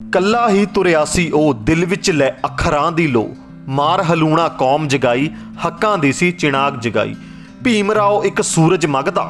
ਕੱਲਾ ਹੀ ਤੁਰਿਆ ਸੀ ਉਹ ਦਿਲ ਵਿੱਚ ਲੈ ਅੱਖਰਾਂ ਦੀ ਲੋ, ਮਾਰ ਹਲੂਣਾ ਕੌਮ ਜਗਾਈ, ਹੱਕਾਂ ਦੀ ਸੀ ਚਿਣਾਕ ਜਗਾਈ। ਭੀਮ ਰਾਓ ਇੱਕ ਸੂਰਜ ਮਗਦਾ,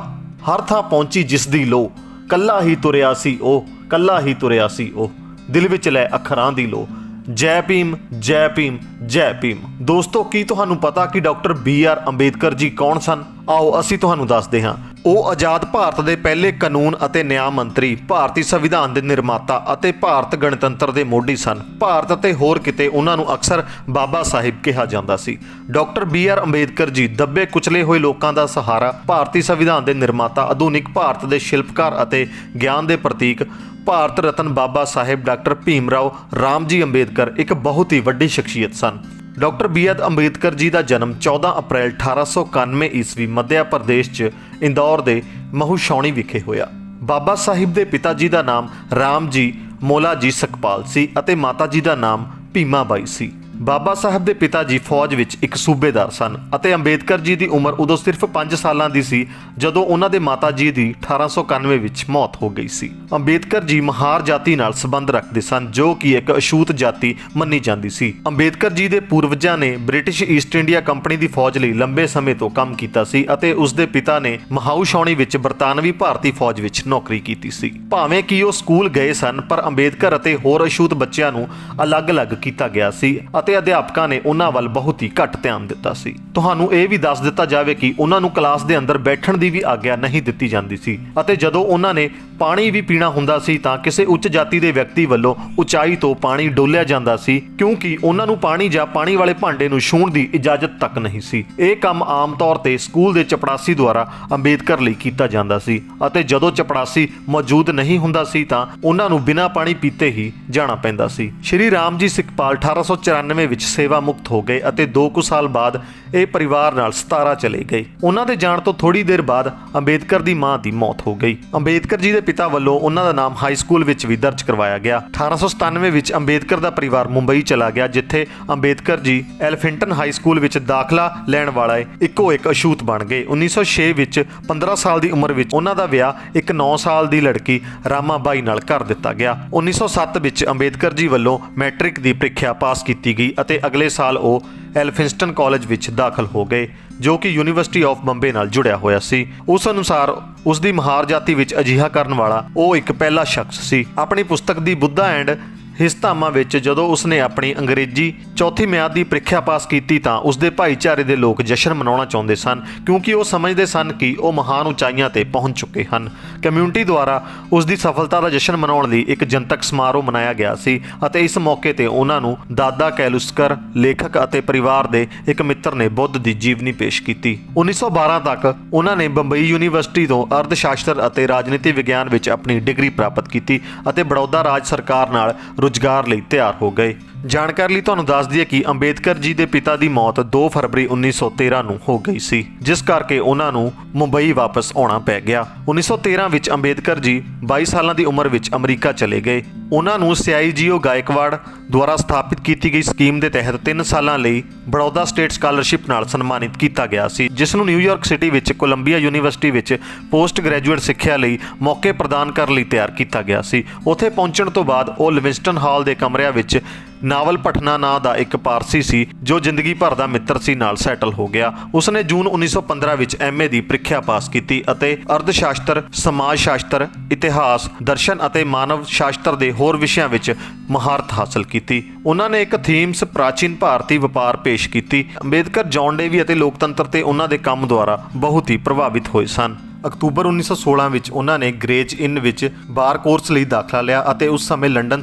ਹਰ ਥਾਂ ਪਹੁੰਚੀ ਜਿਸ ਦੀ ਲੋ, ਕੱਲਾ ਹੀ ਤੁਰਿਆ ਸੀ ਉਹ, ਕੱਲਾ ਹੀ ਤੁਰਿਆ ਸੀ ਉਹ, ਦਿਲ ਵਿੱਚ ਲੈ ਅੱਖਰਾਂ ਦੀ ਲੋ। ਜੈ ਭੀਮ, ਜੈ ਭੀਮ, ਜੈ ਭੀਮ। ਦੋਸਤੋ, ਕੀ ਤੁਹਾਨੂੰ ਪਤਾ ਕਿ ਡਾਕਟਰ BR ਅੰਬੇਦਕਰ ਜੀ ਕੌਣ ਸਨ? ਆਓ ਅਸੀਂ ਤੁਹਾਨੂੰ ਦੱਸਦੇ ਹਾਂ। ਉਹ ਆਜ਼ਾਦ ਭਾਰਤ ਦੇ ਪਹਿਲੇ ਕਾਨੂੰਨ ਅਤੇ ਨਿਆਂ ਮੰਤਰੀ, ਭਾਰਤੀ ਸੰਵਿਧਾਨ ਦੇ ਨਿਰਮਾਤਾ ਅਤੇ ਭਾਰਤ ਗਣਤੰਤਰ ਦੇ ਮੋਢੀ ਸਨ। ਭਾਰਤ ਅਤੇ ਹੋਰ ਕਿਤੇ ਉਹਨਾਂ ਨੂੰ ਅਕਸਰ ਬਾਬਾ ਸਾਹਿਬ ਕਿਹਾ ਜਾਂਦਾ ਸੀ। ਡਾਕਟਰ BR ਅੰਬੇਦਕਰ ਜੀ ਦੱਬੇ ਕੁਚਲੇ ਹੋਏ ਲੋਕਾਂ ਦਾ ਸਹਾਰਾ, ਭਾਰਤੀ ਸੰਵਿਧਾਨ ਦੇ ਨਿਰਮਾਤਾ, ਆਧੁਨਿਕ ਭਾਰਤ ਦੇ ਸ਼ਿਲਪਕਾਰ ਅਤੇ ਗਿਆਨ ਦੇ ਪ੍ਰਤੀਕ, ਭਾਰਤ ਰਤਨ ਬਾਬਾ ਸਾਹਿਬ ਡਾਕਟਰ ਭੀਮ ਰਾਓ ਰਾਮਜੀ ਅੰਬੇਦਕਰ ਇੱਕ ਬਹੁਤ ਹੀ ਵੱਡੀ ਸ਼ਖਸੀਅਤ ਸਨ। ਡਾਕਟਰ BR ਅੰਬੇਦਕਰ ਜੀ ਦਾ ਜਨਮ 14 ਅਪ੍ਰੈਲ 1891 ਈਸਵੀ ਮੱਧ ਪ੍ਰਦੇਸ਼ 'ਚ ਇੰਦੌਰ ਦੇ ਮਹੂਸ਼ੌਣੀ ਵਿਖੇ ਹੋਇਆ। ਬਾਬਾ ਸਾਹਿਬ ਦੇ ਪਿਤਾ ਜੀ ਦਾ ਨਾਮ ਰਾਮਜੀ ਮੋਲਾਜੀ ਸਕਪਾਲ ਸੀ ਅਤੇ ਮਾਤਾ ਜੀ ਦਾ ਨਾਮ ਭੀਮਾ ਬਾਈ ਸੀ। ਬਾਬਾ ਸਾਹਿਬ ਦੇ ਪਿਤਾ ਜੀ ਫੌਜ ਵਿੱਚ ਇੱਕ ਸੂਬੇਦਾਰ ਸਨ ਅਤੇ ਅੰਬੇਦਕਰ ਜੀ ਦੀ ਉਮਰ ਉਦੋਂ ਸਿਰਫ 5 ਸਾਲਾਂ ਦੀ ਸੀ ਜਦੋਂ ਉਹਨਾਂ ਦੇ ਮਾਤਾ ਜੀ ਦੀ 1891 ਵਿੱਚ ਮੌਤ ਹੋ ਗਈ ਸੀ। ਅੰਬੇਦਕਰ ਜੀ ਮਹਾਰ ਜਾਤੀ ਨਾਲ ਸੰਬੰਧ ਰੱਖਦੇ ਸਨ ਜੋ ਕਿ ਇੱਕ ਅਛੂਤ ਜਾਤੀ ਮੰਨੀ ਜਾਂਦੀ ਸੀ। ਅੰਬੇਦਕਰ ਜੀ ਦੇ ਪੂਰਵਜਾਂ ਨੇ ਬ੍ਰਿਟਿਸ਼ ਈਸਟ ਇੰਡੀਆ ਕੰਪਨੀ ਦੀ ਫੌਜ ਲਈ ਲੰਬੇ ਸਮੇਂ ਤੋਂ ਕੰਮ ਕੀਤਾ ਸੀ ਅਤੇ ਉਸ ਦੇ ਪਿਤਾ ਨੇ ਮਹਾਊਸ਼ੌਣੀ ਵਿੱਚ ਬਰਤਾਨਵੀ ਭਾਰਤੀ ਫੌਜ ਵਿੱਚ ਨੌਕਰੀ ਕੀਤੀ ਸੀ। ਭਾਵੇਂ ਕਿ ਉਹ ਸਕੂਲ ਗਏ ਸਨ, ਪਰ ਅੰਬੇਦਕਰ ਅਤੇ ਹੋਰ ਅਛੂਤ ਬੱਚਿਆਂ ਨੂੰ ਅਲੱਗ-ਅਲੱਗ ਕੀਤਾ ਗਿਆ ਸੀ ਅਤੇ ਅਧਿਆਪਕਾਂ ਨੇ ਉਹਨਾਂ ਵੱਲ ਬਹੁਤ ਹੀ ਘੱਟ ਧਿਆਨ ਦਿੱਤਾ ਸੀ। ਤੁਹਾਨੂੰ ਇਹ ਵੀ ਦੱਸ ਦਿੱਤਾ ਜਾਵੇ ਕਿ ਉਹਨਾਂ ਨੂੰ ਕਲਾਸ ਦੇ ਅੰਦਰ ਬੈਠਣ ਦੀ ਵੀ ਆਗਿਆ ਨਹੀਂ ਦਿੱਤੀ ਜਾਂਦੀ ਸੀ ਅਤੇ ਜਦੋਂ ਉਹਨਾਂ ਨੇ ਪਾਣੀ ਵੀ ਪੀਣਾ ਹੁੰਦਾ ਸੀ ਤਾਂ ਕਿਸੇ ਉੱਚ ਜਾਤੀ ਦੇ ਵਿਅਕਤੀ ਵੱਲੋਂ ਉਚਾਈ ਤੋਂ ਪਾਣੀ ਡੋਲਿਆ ਜਾਂਦਾ ਸੀ ਕਿਉਂਕਿ ਉਹਨਾਂ ਨੂੰ ਪਾਣੀ ਜਾਂ ਪਾਣੀ ਵਾਲੇ ਭਾਂਡੇ ਨੂੰ ਛੂਹਣ ਦੀ ਇਜਾਜ਼ਤ ਤੱਕ ਨਹੀਂ ਸੀ। ਇਹ ਕੰਮ ਆਮ ਤੌਰ ਤੇ ਸਕੂਲ ਦੇ ਚਪੜਾਸੀ ਦੁਆਰਾ ਅੰਬੇਦਕਰ ਲਈ ਕੀਤਾ ਜਾਂਦਾ ਸੀ ਅਤੇ ਜਦੋਂ ਚਪੜਾਸੀ ਮੌਜੂਦ ਨਹੀਂ ਹੁੰਦਾ ਸੀ ਤਾਂ ਉਹਨਾਂ ਨੂੰ ਬਿਨਾਂ ਪਾਣੀ ਪੀਤੇ ਹੀ ਜਾਣਾ ਪੈਂਦਾ ਸੀ। ਸ਼੍ਰੀ ਰਾਮਜੀ ਸਕਪਾਲ 1894 ਵਿੱਚ ਸੇਵਾ ਮੁਕਤ ਹੋ ਗਏ ਅਤੇ 2 ਕੁ ਸਾਲ ਬਾਅਦ ਇਹ ਪਰਿਵਾਰ ਨਾਲ 17 ਚਲੇ ਗਏ। ਉਹਨਾਂ ਦੇ ਜਾਣ ਤੋਂ ਥੋੜੀ ਦੇਰ ਬਾਅਦ ਅੰਬੇਦਕਰ ਦੀ ਮਾਂ ਦੀ ਮੌਤ ਹੋ ਗਈ। ਅੰਬੇਦਕਰ ਜੀ ਦੇ ਪਿਤਾ ਵੱਲੋਂ ਉਹਨਾਂ ਦਾ ਨਾਮ ਹਾਈ ਸਕੂਲ ਵਿੱਚ ਵੀ ਦਰਜ ਕਰਵਾਇਆ ਗਿਆ। 1897 ਵਿੱਚ ਅੰਬੇਦਕਰ ਦਾ ਪਰਿਵਾਰ ਮੁੰਬਈ ਚਲਾ ਗਿਆ ਜਿੱਥੇ ਅੰਬੇਦਕਰ ਜੀ ਐਲਫਿੰਟਨ ਹਾਈ ਸਕੂਲ ਵਿੱਚ ਦਾਖਲਾ ਲੈਣ ਵਾਲੇ ਇੱਕੋ ਇੱਕ ਅਛੂਤ ਬਣ ਗਏ। 1906 ਵਿੱਚ 15 ਸਾਲ ਦੀ ਉਮਰ ਵਿੱਚ ਉਹਨਾਂ ਦਾ ਵਿਆਹ ਇੱਕ 9 ਸਾਲ ਦੀ ਲੜਕੀ ਰਾਮਾ ਬਾਈ ਨਾਲ ਕਰ ਦਿੱਤਾ ਗਿਆ। 1907 ਵਿੱਚ ਅੰਬੇਦਕਰ ਜੀ ਵੱਲੋਂ ਮੈਟ੍ਰਿਕ ਦੀ ਪ੍ਰੀਖਿਆ ਪਾਸ ਕੀਤੀ ਗਈ ਅਤੇ ਅਗਲੇ ਸਾਲ ਉਹ ਐਲਫਿੰਸਟਨ ਕਾਲਜ ਵਿੱਚ ਦਾਖਲ ਹੋ ਗਏ ਜੋ ਕਿ ਯੂਨੀਵਰਸਿਟੀ ਆਫ ਬੰਬੇ ਨਾਲ ਜੁੜਿਆ ਹੋਇਆ ਸੀ। ਉਸ ਅਨੁਸਾਰ ਉਸ ਦੀ ਮਹਾਰ ਜਾਤੀ ਵਿੱਚ ਅਜਿਹਾ ਕਰਨ ਵਾਲਾ ਉਹ ਇੱਕ ਪਹਿਲਾ ਸ਼ਖਸ ਸੀ। ਆਪਣੀ ਪੁਸਤਕ ਦੀ ਬੁੱਧਾ ਐਂਡ ਹਿਸ ਧਾਮਾਂ ਵਿੱਚ ਜਦੋਂ ਉਸਨੇ ਆਪਣੀ ਅੰਗਰੇਜ਼ੀ ਚੌਥੀ ਮਿਆਦ ਦੀ ਪ੍ਰੀਖਿਆ ਪਾਸ ਕੀਤੀ ਤਾਂ ਉਸਦੇ ਭਾਈਚਾਰੇ ਦੇ ਲੋਕ ਜਸ਼ਨ ਮਨਾਉਣਾ ਚਾਹੁੰਦੇ ਸਨ ਕਿਉਂਕਿ ਉਹ ਸਮਝਦੇ ਸਨ ਕਿ ਉਹ ਮਹਾਨ ਉਚਾਈਆਂ ਤੇ ਪਹੁੰਚ ਚੁੱਕੇ ਹਨ। ਕਮਿਊਨਿਟੀ ਦੁਆਰਾ ਉਸ ਦੀ ਸਫਲਤਾ ਦਾ ਜਸ਼ਨ ਮਨਾਉਣ ਲਈ ਇੱਕ ਜਨਤਕ ਸਮਾਰੋਹ ਮਨਾਇਆ ਗਿਆ ਸੀ ਅਤੇ ਇਸ ਮੌਕੇ ਤੇ ਉਹਨਾਂ ਨੂੰ ਦਾਦਾ ਕੈਲੂਸਕਰ ਲੇਖਕ ਅਤੇ ਪਰਿਵਾਰ ਦੇ ਇੱਕ ਮਿੱਤਰ ਨੇ ਬੁੱਧ ਦੀ ਜੀਵਨੀ ਪੇਸ਼ ਕੀਤੀ। 1912 ਤੱਕ ਉਹਨਾਂ ਨੇ ਬੰਬਈ ਯੂਨੀਵਰਸਿਟੀ ਤੋਂ ਅਰਥ ਸ਼ਾਸਤਰ ਅਤੇ ਰਾਜਨੀਤੀ ਵਿਗਿਆਨ ਵਿੱਚ ਆਪਣੀ ਡਿਗਰੀ ਪ੍ਰਾਪਤ ਕੀਤੀ ਅਤੇ ਬੜੌਦਾ ਰਾਜ ਸਰਕਾਰ ਨਾਲ ਰੁਜ਼ਗਾਰ ਲਈ ਤਿਆਰ ਹੋ ਗਏ। ਜਾਣਕਾਰੀ ਲਈ ਤੁਹਾਨੂੰ ਦੱਸ ਦਈਏ ਕਿ ਅੰਬੇਦਕਰ ਜੀ ਦੇ ਪਿਤਾ ਦੀ ਮੌਤ 2 ਫਰਵਰੀ 1913 ਨੂੰ ਹੋ ਗਈ ਸੀ ਜਿਸ ਕਰਕੇ ਉਹਨਾਂ ਨੂੰ ਮੁੰਬਈ ਵਾਪਸ ਆਉਣਾ ਪੈ ਗਿਆ। 1913 ਵਿੱਚ ਅੰਬੇਦਕਰ ਜੀ 22 ਸਾਲਾਂ ਦੀ ਉਮਰ ਵਿੱਚ ਅਮਰੀਕਾ ਚਲੇ ਗਏ। ਉਹਨਾਂ ਨੂੰ CIGO ਗਾਇਕਵਾੜ ਦੁਆਰਾ ਸਥਾਪਿਤ ਕੀਤੀ ਗਈ ਸਕੀਮ ਦੇ ਤਹਿਤ 3 ਸਾਲਾਂ ਲਈ ਬੜੌਦਾ ਸਟੇਟ ਸਕਾਲਰਸ਼ਿਪ ਨਾਲ ਸਨਮਾਨਿਤ ਕੀਤਾ ਗਿਆ ਸੀ ਜਿਸ ਨੂੰ ਨਿਊਯਾਰਕ ਸਿਟੀ ਵਿੱਚ ਕੋਲੰਬੀਆ ਯੂਨੀਵਰਸਿਟੀ ਵਿੱਚ ਪੋਸਟ ਗ੍ਰੈਜੂਏਟ ਸਿੱਖਿਆ ਲਈ ਮੌਕੇ ਪ੍ਰਦਾਨ ਕਰਨ ਲਈ ਤਿਆਰ ਕੀਤਾ ਗਿਆ ਸੀ। ਉੱਥੇ ਪਹੁੰਚਣ ਤੋਂ ਬਾਅਦ ਉਹ ਲਿਵਿੰਗਸਟਨ ਹਾਲ ਦੇ ਕਮਰਿਆਂ ਵਿੱਚ ਨਾਵਲ ਪਠਨਾ ਨਾਂ ਦਾ ਇੱਕ ਪਾਰਸੀ ਸੀ ਜੋ ਜ਼ਿੰਦਗੀ ਭਰ ਦਾ ਮਿੱਤਰ ਸੀ ਨਾਲ ਸੈਟਲ ਹੋ ਗਿਆ। ਉਸਨੇ ਜੂਨ 1915 ਵਿੱਚ MA ਦੀ ਪ੍ਰੀਖਿਆ ਪਾਸ ਕੀਤੀ ਅਤੇ ਅਰਥ ਸ਼ਾਸਤਰ, ਸਮਾਜ ਸ਼ਾਸਤਰ, ਇਤਿਹਾਸ, ਦਰਸ਼ਨ ਅਤੇ ਮਾਨਵ ਸ਼ਾਸਤਰ ਦੇ ਹੋਰ ਵਿਸ਼ਿਆਂ ਵਿੱਚ ਮਹਾਰਤ ਹਾਸਲ ਕੀਤੀ। ਉਹਨਾਂ ਨੇ ਇੱਕ ਥੀਮਸ ਪ੍ਰਾਚੀਨ ਭਾਰਤੀ ਵਪਾਰ ਪੇਸ਼ ਕੀਤੀ। ਅੰਬੇਦਕਰ ਜੌਨ ਡੇਵੀ ਅਤੇ ਲੋਕਤੰਤਰ ਤੇ ਉਹਨਾਂ ਦੇ ਕੰਮ ਦੁਆਰਾ ਬਹੁਤ ਹੀ ਪ੍ਰਭਾਵਿਤ ਹੋਏ ਸਨ। ਅਕਤੂਬਰ 1916 ਵਿੱਚ ਉਹਨਾਂ ਨੇ ਗ੍ਰੇਜ ਇਨ ਵਿੱਚ ਬਾਰ ਕੋਰਸ ਲਈ ਦਾਖਲਾ ਲਿਆ ਅਤੇ ਉਸ ਸਮੇਂ ਲੰਡਨ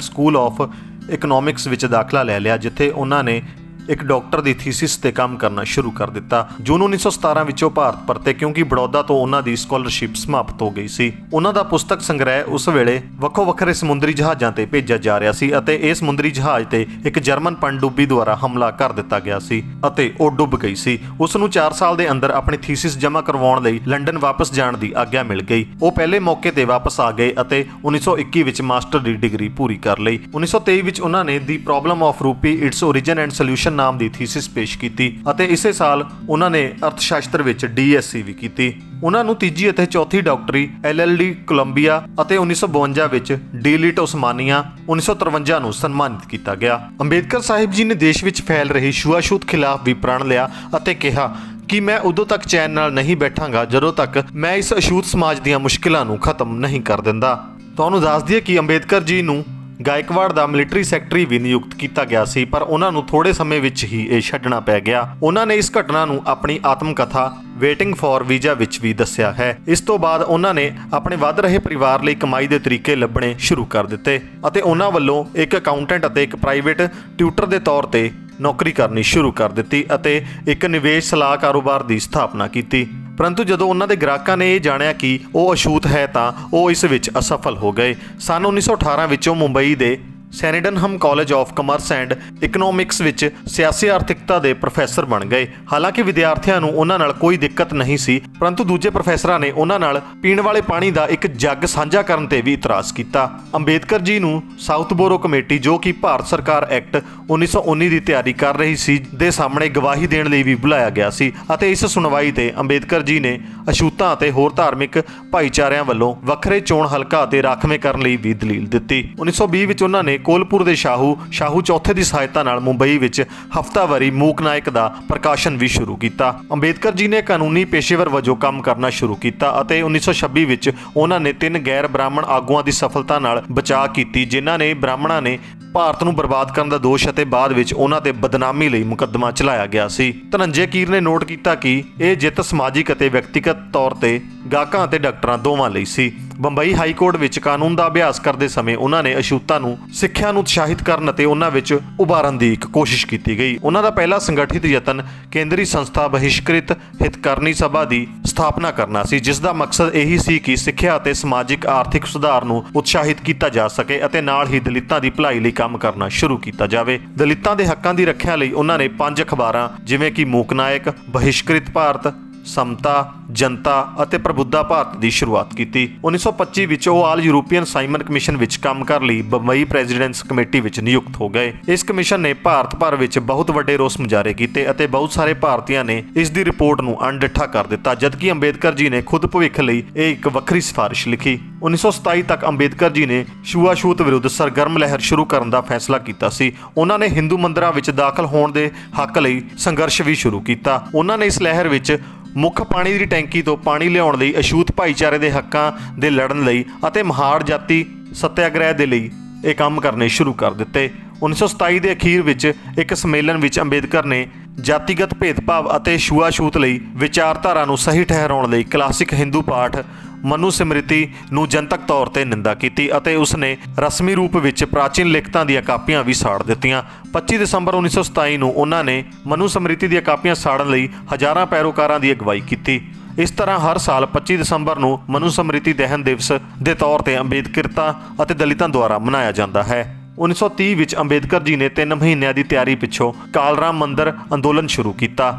ਸਕੂਲ ਆਫ ਇਕਨੋਮਿਕਸ ਵਿੱਚ ਦਾਖਲਾ ਲੈ ਲਿਆ ਜਿੱਥੇ ਉਹਨਾਂ ਨੇ ਇੱਕ ਡਾਕਟਰ ਦੀ ਥੀਸਿਸ ਤੇ ਕੰਮ ਕਰਨਾ ਸ਼ੁਰੂ ਕਰ ਦਿੱਤਾ। ਜੂਨ 1917 ਵਿੱਚ ਉਹ ਭਾਰਤ ਪਰਤੇ ਕਿਉਂਕਿ ਬੜੌਦਾ ਤੋਂ ਉਹਨਾਂ ਦੀ ਸਕਾਲਰਸ਼ਿਪ ਸਮਾਪਤ ਹੋ ਗਈ ਸੀ। ਉਹਨਾਂ ਦਾ ਪੁਸਤਕ ਸੰਗ੍ਰਹਿ ਉਸ ਵੇਲੇ ਵੱਖੋ ਵੱਖਰੇ ਸਮੁੰਦਰੀ ਜਹਾਜ਼ਾਂ ਤੇ ਭੇਜਿਆ ਜਾ ਰਿਹਾ ਸੀ ਅਤੇ ਇਹ ਸਮੁੰਦਰੀ ਜਹਾਜ਼ ਤੇ ਇੱਕ ਜਰਮਨ ਪਣਡੁੱਬੀ ਦੁਆਰਾ ਹਮਲਾ ਕਰ ਦਿੱਤਾ ਗਿਆ ਸੀ ਅਤੇ ਉਹ ਡੁੱਬ ਗਈ ਸੀ। ਉਸ ਨੂੰ 4 ਸਾਲ ਦੇ ਅੰਦਰ ਆਪਣੀ ਥੀਸਿਸ ਜਮ੍ਹਾਂ ਕਰਵਾਉਣ ਲਈ ਲੰਡਨ ਵਾਪਸ ਜਾਣ ਦੀ ਆਗਿਆ ਮਿਲ ਗਈ। ਉਹ ਪਹਿਲੇ ਮੌਕੇ ਤੇ ਵਾਪਸ ਆ ਗਏ ਅਤੇ 1921 ਵਿੱਚ ਮਾਸਟਰ ਦੀ ਡਿਗਰੀ ਪੂਰੀ ਕਰ ਲਈ। 1923 ਵਿੱਚ ਉਹਨਾਂ ਨੇ the problem of rupee, its origin and solution ਨਾਮ ਦੀ ਥੀਸਿਸ ਪੇਸ਼ ਕੀਤੀ ਅਤੇ ਇਸੇ ਸਾਲ ਉਹਨਾਂ ਨੇ ਅਰਥ ਸ਼ਾਸਤਰ ਵਿੱਚ DSc ਵੀ ਕੀਤੀ। ਉਹਨਾਂ ਨੂੰ ਤੀਜੀ ਅਤੇ ਚੌਥੀ ਡਾਕਟਰੀ LLD ਕੋਲੰਬੀਆ ਅਤੇ 1952 ਵਿੱਚ ਡੀਲਿਟ ਉਸਮਾਨੀਆ 1953 ਨੂੰ ਸਨਮਾਨਿਤ ਕੀਤਾ ਗਿਆ। ਅੰਬੇਦਕਰ ਸਾਹਿਬ ਜੀ ਨੇ ਦੇਸ਼ ਵਿੱਚ ਫੈਲ ਰਹੀ ਛੂਆਛੂਤ ਖਿਲਾਫ ਵੀ ਪ੍ਰਣ ਲਿਆ ਅਤੇ ਕਿਹਾ ਕਿ ਮੈਂ ਉਦੋਂ ਤੱਕ ਚੈਨ ਨਾਲ ਨਹੀਂ ਬੈਠਾਂਗਾ ਜਦੋਂ ਤੱਕ ਮੈਂ ਇਸ ਅਛੂਤ ਸਮਾਜ ਦੀਆਂ ਮੁਸ਼ਕਿਲਾਂ ਨੂੰ ਖਤਮ ਨਹੀਂ ਕਰ ਦਿੰਦਾ। ਤੁਹਾਨੂੰ ਦੱਸ ਦਈਏ ਕਿ ਅੰਬੇਦਕਰ ਜੀ ਨੂੰ ਗਾਇਕਵਾੜ ਦਾ ਮਿਲਟਰੀ ਸੈਕਟਰੀ ਵੀ ਨਿਯੁਕਤ ਕੀਤਾ ਗਿਆ ਸੀ, ਪਰ ਉਹਨਾਂ ਨੂੰ ਥੋੜੇ ਸਮੇਂ ਵਿੱਚ ਹੀ ਇਹ ਛੱਡਣਾ ਪੈ ਗਿਆ। ਉਹਨਾਂ ਨੇ ਇਸ ਘਟਨਾ ਨੂੰ ਆਪਣੀ ਆਤਮ ਕਥਾ ਵੇਟਿੰਗ ਫॉर ਵੀਜ਼ਾ ਵਿੱਚ ਵੀ ਦੱਸਿਆ ਹੈ। ਇਸ ਤੋਂ ਬਾਅਦ ਉਹਨਾਂ ਨੇ ਆਪਣੇ ਵੱਧ ਰਹੇ ਪਰਿਵਾਰ ਲਈ ਕਮਾਈ ਦੇ ਤਰੀਕੇ ਲੱਭਣੇ ਸ਼ੁਰੂ ਕਰ ਦਿੱਤੇ ਅਤੇ ਉਹਨਾਂ ਵੱਲੋਂ ਇੱਕ ਅਕਾਊਂਟੈਂਟ ਅਤੇ ਇੱਕ ਪ੍ਰਾਈਵੇਟ ਟਿਊਟਰ ਦੇ ਤੌਰ ਤੇ ਨੌਕਰੀ ਕਰਨੀ ਸ਼ੁਰੂ ਕਰ ਦਿੱਤੀ ਅਤੇ ਇੱਕ ਨਿਵੇਸ਼ ਸਲਾਹ ਕਾਰੋਬਾਰ ਦੀ ਸਥਾਪਨਾ ਕੀਤੀ। ਪਰੰਤੂ ਜਦੋਂ ਉਹਨਾਂ ਦੇ ਗ੍ਰਾਹਕਾਂ ਨੇ ਇਹ ਜਾਣਿਆ ਕਿ ਉਹ ਅਛੂਤ ਹੈ ਤਾਂ ਉਹ ਇਸ ਵਿੱਚ ਅਸਫਲ ਹੋ ਗਏ। ਸੰਨ 1918 ਵਿੱਚ ਉਹ ਮੁੰਬਈ ਦੇ Sydenham college of commerce and economics ਵਿੱਚ ਸਿਆਸੀ ਆਰਥਿਕਤਾ ਦੇ ਪ੍ਰੋਫੈਸਰ ਬਣ ਗਏ। ਹਾਲਾਂਕਿ ਵਿਦਿਆਰਥੀਆਂ ਨੂੰ ਉਹਨਾਂ ਨਾਲ ਕੋਈ ਦਿੱਕਤ ਨਹੀਂ ਸੀ, ਪਰੰਤੂ ਦੂਜੇ ਪ੍ਰੋਫੈਸਰਾਂ ਨੇ ਉਹਨਾਂ ਨਾਲ ਪੀਣ ਵਾਲੇ ਪਾਣੀ ਦਾ ਇੱਕ ਜੱਗ ਸਾਂਝਾ ਕਰਨ ਤੇ ਵੀ ਇਤਰਾਜ਼ ਕੀਤਾ। ਅੰਬੇਦਕਰ ਜੀ ਨੂੰ ਸਾਊਥ ਬੋਰੋ ਕਮੇਟੀ, ਜੋ ਕਿ ਭਾਰਤ ਸਰਕਾਰ ਐਕਟ 1919 ਦੀ ਤਿਆਰੀ ਕਰ ਰਹੀ ਸੀ, ਦੇ ਸਾਹਮਣੇ ਗਵਾਹੀ ਦੇਣ ਲਈ ਵੀ ਬੁਲਾਇਆ ਗਿਆ ਸੀ ਅਤੇ ਇਸ ਸੁਣਵਾਈ ਤੇ ਅੰਬੇਦਕਰ ਜੀ ਨੇ ਅਛੂਤਾਂ ਅਤੇ ਹੋਰ ਧਾਰਮਿਕ ਭਾਈਚਾਰਿਆਂ ਵੱਲੋਂ ਵੱਖਰੇ ਚੋਣ ਹਲਕਾ ਅਤੇ ਰਾਖਵੇਂ ਕਰਨ ਲਈ ਵੀ ਦਲੀਲ ਦਿੱਤੀ। 1920 ਵਿੱਚ ਉਹਨਾਂ ਨੇ ਕੋਲਪੁਰ ਦੇ ਸ਼ਾਹੂ ਚੌਥੇ ਦੀ ਸਹਾਇਤਾ ਨਾਲ ਮੁੰਬਈ ਵਿੱਚ ਹਫ਼ਤਾਵਾਰੀ ਮੂਕ ਨਾਇਕ ਦਾ ਪ੍ਰਕਾਸ਼ਨ ਵੀ ਸ਼ੁਰੂ ਕੀਤਾ। ਅੰਬੇਦਕਰ ਜੀ ਨੇ ਕਾਨੂੰਨੀ ਪੇਸ਼ੇਵਰ ਵਜੋਂ ਕੰਮ ਕਰਨਾ ਸ਼ੁਰੂ ਕੀਤਾ ਅਤੇ 1926 ਵਿੱਚ ਉਹਨਾਂ ਨੇ 3 ਗੈਰ ਬ੍ਰਾਹਮਣ ਆਗੂਆਂ ਦੀ ਸਫਲਤਾ ਨਾਲ ਬਚਾਅ ਕੀਤੀ, ਜਿਨ੍ਹਾਂ ਨੇ ਬ੍ਰਾਹਮਣਾਂ ਨੇ ਭਾਰਤ ਨੂੰ ਬਰਬਾਦ ਕਰਨ ਦਾ ਦੋਸ਼ ਅਤੇ ਬਾਅਦ ਵਿੱਚ ਉਹਨਾਂ ਤੇ ਬਦਨਾਮੀ ਲਈ ਮੁਕੱਦਮਾ ਚਲਾਇਆ ਗਿਆ ਸੀ। ਧਨੰਜੇ ਕੀਰ ਨੇ ਨੋਟ ਕੀਤਾ ਕਿ ਇਹ ਜਿੱਤ ਸਮਾਜਿਕ ਅਤੇ ਵਿਅਕਤੀਗਤ ਤੌਰ ਤੇ ਗਾਹਕਾਂ ਅਤੇ ਡਾਕਟਰਾਂ ਦੋਵਾਂ ਲਈ ਸੀ। ਬੰਬਈ ਹਾਈ ਕੋਰਟ ਵਿੱਚ ਕਾਨੂੰਨ ਦਾ ਅਭਿਆਸ ਕਰਦੇ ਸਮੇਂ ਉਹਨਾਂ ਨੇ ਅਛੂਤਾਂ ਨੂੰ ਸਿੱਖਿਆ ਨੂੰ ਉਤਸ਼ਾਹਿਤ ਕਰਨ ਅਤੇ ਉਹਨਾਂ ਵਿੱਚ ਉਭਾਰਨ ਦੀ ਇੱਕ ਕੋਸ਼ਿਸ਼ ਕੀਤੀ ਗਈ। ਉਹਨਾਂ ਦਾ ਪਹਿਲਾ ਸੰਗਠਿਤ ਯਤਨ ਕੇਂਦਰੀ ਸੰਸਥਾ ਬਹਿਸ਼ਕ੍ਰਿਤ ਹਿਤਕਰਨੀ ਸਭਾ ਦੀ ਸਥਾਪਨਾ ਕਰਨਾ ਸੀ, ਜਿਸ ਦਾ ਮਕਸਦ ਇਹੀ ਸੀ ਕਿ ਸਿੱਖਿਆ ਅਤੇ ਸਮਾਜਿਕ ਆਰਥਿਕ ਸੁਧਾਰ ਨੂੰ ਉਤਸ਼ਾਹਿਤ ਕੀਤਾ ਜਾ ਸਕੇ ਅਤੇ ਨਾਲ ਹੀ ਦਲਿਤਾਂ ਦੀ ਭਲਾਈ ਲਈ ਕੰਮ ਕਰਨਾ ਸ਼ੁਰੂ ਕੀਤਾ ਜਾਵੇ। ਦਲਿਤਾਂ ਦੇ ਹੱਕਾਂ ਦੀ ਰੱਖਿਆ ਲਈ ਉਹਨਾਂ ਨੇ 5 ਅਖਬਾਰਾਂ ਜਿਵੇਂ ਕਿ ਮੂਕ ਨਾਇਕ, ਬਹਿਸ਼ਕ੍ਰਿਤ ਭਾਰਤ, ਸਮਤਾ, ਜਨਤਾ ਅਤੇ ਪ੍ਰਬੁੱਧਾ ਭਾਰਤ ਦੀ ਸ਼ੁਰੂਆਤ ਕੀਤੀ। 1925 ਵਿੱਚ ਉਹ ਆਲ ਯੂਰਪੀਅਨ ਸਾਈਮਨ ਕਮਿਸ਼ਨ ਵਿੱਚ ਕੰਮ ਕਰਨ ਲਈ ਬੰਬਈ ਪ੍ਰੈਜ਼ੀਡੈਂਟਸ ਕਮੇਟੀ ਵਿੱਚ ਨਿਯੁਕਤ ਹੋ ਗਏ। ਇਸ ਕਮਿਸ਼ਨ ਨੇ ਭਾਰਤ ਭਰ ਵਿੱਚ ਬਹੁਤ ਵੱਡੇ ਰੋਸ ਮੁਜ਼ਾਹਰੇ ਕੀਤੇ ਅਤੇ ਬਹੁਤ ਸਾਰੇ ਭਾਰਤੀਆਂ ਨੇ ਇਸ ਦੀ ਰਿਪੋਰਟ ਨੂੰ ਅਣਡਿੱਠਾ ਕਰ ਦਿੱਤਾ, ਜਦਕਿ ਅੰਬੇਦਕਰ ਜੀ ਨੇ ਖੁਦ ਭਵਿੱਖ ਲਈ ਇਹ ਇੱਕ ਵੱਖਰੀ ਸਿਫਾਰਿਸ਼ ਲਿਖੀ। 1927 ਤੱਕ ਅੰਬੇਦਕਰ ਜੀ ਨੇ ਛੂਆਛੂਤ ਵਿਰੁੱਧ ਸਰਗਰਮ ਲਹਿਰ ਸ਼ੁਰੂ ਕਰਨ ਦਾ ਫੈਸਲਾ ਕੀਤਾ ਸੀ। ਉਹਨਾਂ ਨੇ ਹਿੰਦੂ ਮੰਦਰਾਂ ਵਿੱਚ ਦਾਖਲ ਹੋਣ ਦੇ ਹੱਕ ਲਈ ਸੰਘਰਸ਼ ਵੀ ਸ਼ੁਰੂ ਕੀਤਾ। ਉਹਨਾਂ ਨੇ ਇਸ ਲਹਿਰ ਵਿੱਚ ਮੁੱਖ ਪਾਣੀ ਦੀ ਟੈਂਕੀ ਤੋਂ ਪਾਣੀ ਲਿਆਉਣ ਲਈ, ਅਛੂਤ ਭਾਈਚਾਰੇ ਦੇ ਹੱਕਾਂ ਦੇ ਲੜਨ ਲਈ ਅਤੇ ਮਹਾਰ ਜਾਤੀ ਸੱਤਿਆਗ੍ਰਹਿ ਦੇ ਲਈ ਇਹ ਕੰਮ ਕਰਨੇ ਸ਼ੁਰੂ ਕਰ ਦਿੱਤੇ। 1927 ਦੇ ਅਖੀਰ ਵਿੱਚ ਇੱਕ ਸੰਮੇਲਨ ਵਿੱਚ ਅੰਬੇਦਕਰ ਨੇ ਜਾਤੀਗਤ ਭੇਦਭਾਵ ਅਤੇ ਛੂਆਛੂਤ ਲਈ ਵਿਚਾਰਧਾਰਾ ਨੂੰ ਸਹੀ ਠਹਿਰਾਉਣ ਲਈ ਕਲਾਸਿਕ ਹਿੰਦੂ ਪਾਠ ਮਨੂ ਸਮ੍ਰਿਤੀ ਨੂੰ ਜਨਤਕ ਤੌਰ ਤੇ ਨਿੰਦਾ ਕੀਤੀ ਅਤੇ ਉਸਨੇ ਰਸਮੀ ਰੂਪ ਵਿੱਚ ਪ੍ਰਾਚੀਨ ਲਿਖਤਾਂ ਦੀਆਂ ਕਾਪੀਆਂ ਵੀ ਸਾੜ ਦਿੱਤੀਆਂ। 25 ਦਸੰਬਰ 1927 ਨੂੰ ਉਹਨਾਂ ਨੇ ਮਨੂ ਸਮ੍ਰਿਤੀ ਦੀਆਂ ਕਾਪੀਆਂ ਸਾੜਨ ਲਈ ਹਜ਼ਾਰਾਂ ਪੈਰੋਕਾਰਾਂ ਦੀ ਅਗਵਾਈ ਕੀਤੀ। ਇਸ ਤਰ੍ਹਾਂ ਹਰ ਸਾਲ 25 ਦਸੰਬਰ ਨੂੰ ਮਨੂ ਸਮ੍ਰਿਤੀ ਦਹਨ ਦਿਵਸ ਦੇ ਤੌਰ ਤੇ ਅੰਬੇਦਕਰਤਾ ਅਤੇ ਦਲਿਤਾਂ ਦੁਆਰਾ ਮਨਾਇਆ ਜਾਂਦਾ ਹੈ। 1930 ਵਿੱਚ ਅੰਬੇਦਕਰ ਜੀ ਨੇ 3 ਮਹੀਨਿਆਂ ਦੀ ਤਿਆਰੀ ਪਿੱਛੋਂ ਕਾਲਰਾਮ ਮੰਦਰ ਅੰਦੋਲਨ ਸ਼ੁਰੂ ਕੀਤਾ।